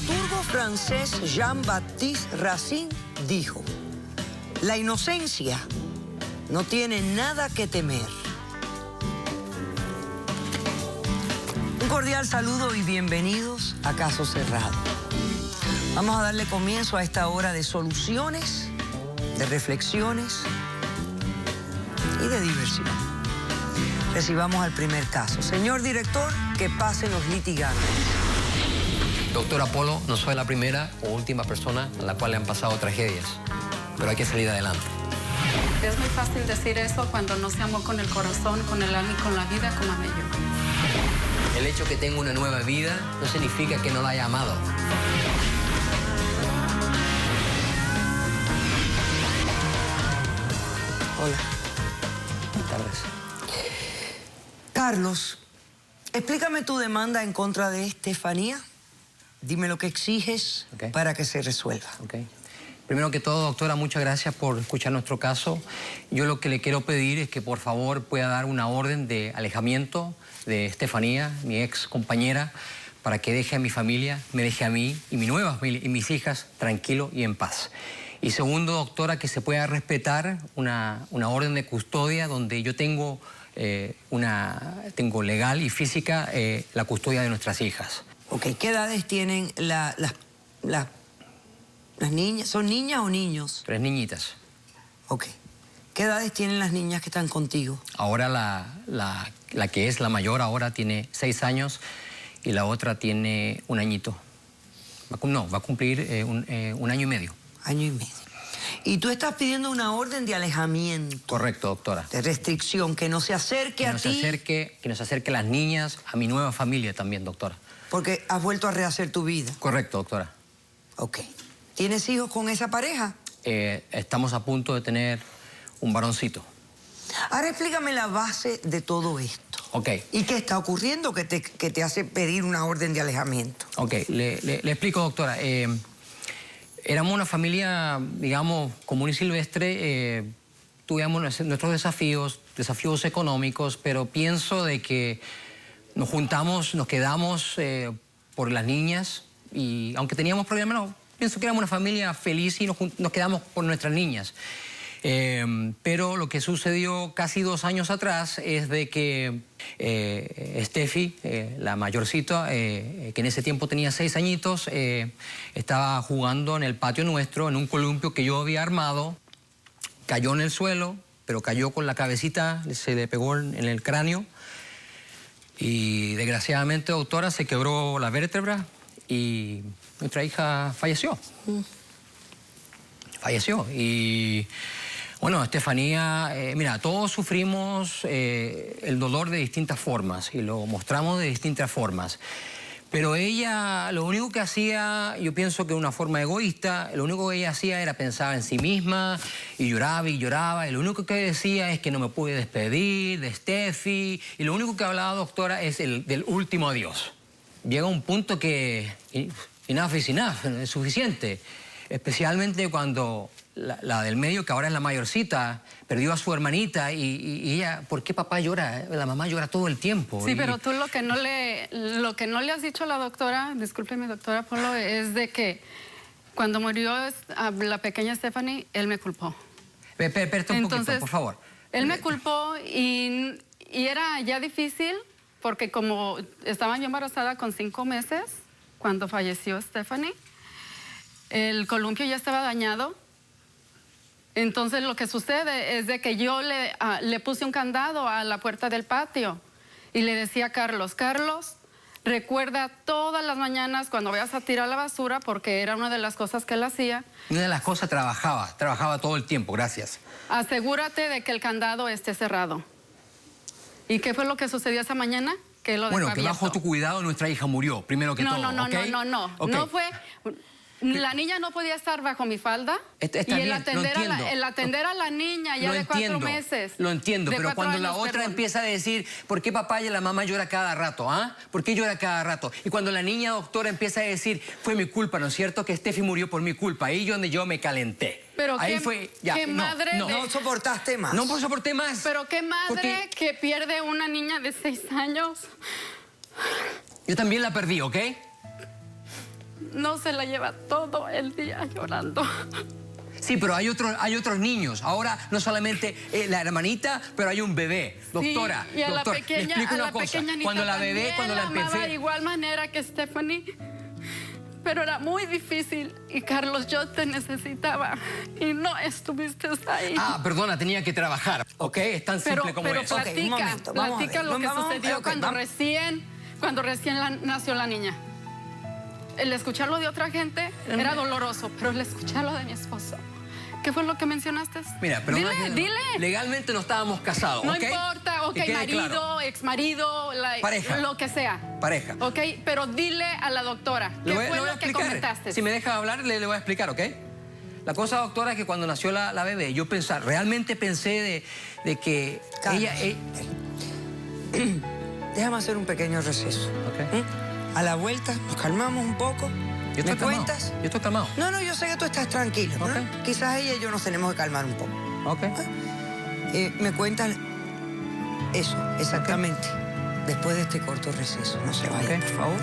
dramaturgo francés Jean-Baptiste Racine dijo: la inocencia no tiene nada que temer. Un cordial saludo y bienvenidos a Caso Cerrado. Vamos a darle comienzo a esta hora de soluciones, de reflexiones y de diversión. Recibamos al primer caso. Señor director, que pasen los litigantes. Doctor Apolo, no soy la primera o última persona a la cual le han pasado tragedias, pero hay que salir adelante. Es muy fácil decir eso cuando no se amó con el corazón, con el alma y con la vida como amé yo. El hecho que tenga una nueva vida no significa que no la haya amado. Hola. Buenas tardes. Carlos, explícame tu demanda en contra de Estefanía. Dime lo que exiges para que se resuelva. Primero que todo, doctora, muchas gracias por escuchar nuestro caso. Yo lo que le quiero pedir es que por favor pueda dar una orden de alejamiento de Estefanía, mi ex compañera, para que deje a mi familia, me deje a mí y mi nueva familia y mis hijas tranquilo y en paz. Y segundo, doctora, que se pueda respetar una orden de custodia donde yo tengo legal y física la custodia de nuestras hijas. Ok, ¿qué edades tienen las niñas? ¿Son niñas o niños? 3 niñitas. Ok. ¿Qué edades tienen las niñas que están contigo? Ahora la que es la mayor ahora tiene 6 años y la otra tiene 1 añito. Va a cumplir un año y medio. Año y medio. Y tú estás pidiendo una orden de alejamiento. Correcto, doctora. De restricción, que no se acerque a ti. Que nos acerque las niñas a mi nueva familia también, doctora. Porque has vuelto a rehacer tu vida. Correcto, doctora. Ok. ¿Tienes hijos con esa pareja? Estamos a punto de tener un varoncito. Ahora explícame la base de todo esto. Ok. ¿Y qué está ocurriendo que te hace pedir una orden de alejamiento? Ok, le explico, doctora. Éramos una familia, digamos, común y silvestre. Tuvimos nuestros desafíos económicos, pero pienso de que nos juntamos, nos quedamos por las niñas y aunque teníamos problemas, no, pienso que éramos una familia feliz y nos quedamos por nuestras niñas. Pero lo que sucedió casi 2 años atrás es de que Steffi, la mayorcita, que en ese tiempo tenía 6 añitos, estaba jugando en el patio nuestro, en un columpio que yo había armado, cayó en el suelo, pero cayó con la cabecita, se le pegó en el cráneo y desgraciadamente, doctora, se quebró la vértebra y nuestra hija falleció. Falleció y... Bueno, Estefanía, mira, todos sufrimos el dolor de distintas formas y lo mostramos de distintas formas. Pero ella, lo único que hacía, yo pienso que de una forma egoísta, lo único que ella hacía era pensar en sí misma y lloraba y lloraba. Y lo único que decía es que no me pude despedir de Steffi. Y lo único que hablaba, doctora, es del último adiós. Llega un punto que enough is enough, es suficiente. Especialmente cuando la del medio, que ahora es la mayorcita, perdió a su hermanita y ella, ¿por qué papá llora? La mamá llora todo el tiempo. Sí, pero tú lo que no le has dicho a la doctora, discúlpeme, doctora Apolo, es de que cuando murió la pequeña Stephanie, él me culpó. Espérate un poquito, por favor. Él me culpó y era ya difícil porque como estaba yo embarazada con 5 meses cuando falleció Stephanie, el columpio ya estaba dañado. Entonces lo que sucede es de que yo le puse un candado a la puerta del patio y le decía a Carlos, recuerda todas las mañanas cuando vayas a tirar la basura, porque era una de las cosas que él hacía. Una de las cosas trabajaba todo el tiempo, gracias. Asegúrate de que el candado esté cerrado. ¿Y qué fue lo que sucedió esa mañana? Que lo dejó Bueno, que abierto. bajo tu cuidado nuestra hija murió, primero que todo, ¿ok? No fue... La niña no podía estar bajo mi falda y el atender a la niña ya de 4 meses. Lo entiendo, pero cuando la otra empieza a decir, ¿por qué papá y la mamá llora cada rato? ¿Ah? ¿Por qué llora cada rato? Y cuando la niña doctora empieza a decir, fue mi culpa, ¿no es cierto? Que Steffi murió por mi culpa. Ahí es donde yo me calenté. Pero ahí ¿qué madre? No soportaste más. No soporté más. Pero qué madre que pierde una niña de 6 años. Yo también la perdí, ¿ok? no se la lleva todo el día llorando. Sí, pero hay otros niños. Ahora no solamente la hermanita, pero hay un bebé. Doctora, sí, y a doctor, la pequeña, le explico una cosa. Pequeña Cuando la bebé, también cuando la amaba empecé... de igual manera que Stephanie. Pero era muy difícil. Y Carlos, yo te necesitaba. Y no estuviste ahí. Ah, perdona, tenía que trabajar. ¿Ok? Es tan simple como pero eso. platica, Ok, un momento, vamos a platica ver. lo que Vamos, sucedió ok, cuando vamos. recién nació la niña. El escucharlo de otra gente era doloroso, pero el escucharlo de mi esposo. ¿Qué fue lo que mencionaste? Mira, pero dile. legalmente no estábamos casados, No ¿ok? importa, ok, Que quede marido, claro. exmarido, Pareja. lo que sea. Pareja. Ok, pero dile a la doctora, ¿qué Le voy fue a lo que explicar. comentaste? Si me deja hablar, le voy a explicar, ¿ok? La cosa, doctora, es que cuando nació la bebé, yo realmente pensé de que Carlos, ella... Déjame hacer un pequeño receso. Ok. A la vuelta, nos calmamos un poco. Yo estoy ¿Me calmado. cuentas? Yo estoy calmado. No, yo sé que tú estás tranquilo. ¿no? Ok. Quizás ella y yo nos tenemos que calmar un poco. Ok. Me cuentas eso, exactamente. Después de este corto receso. No se vaya, Ok. por favor.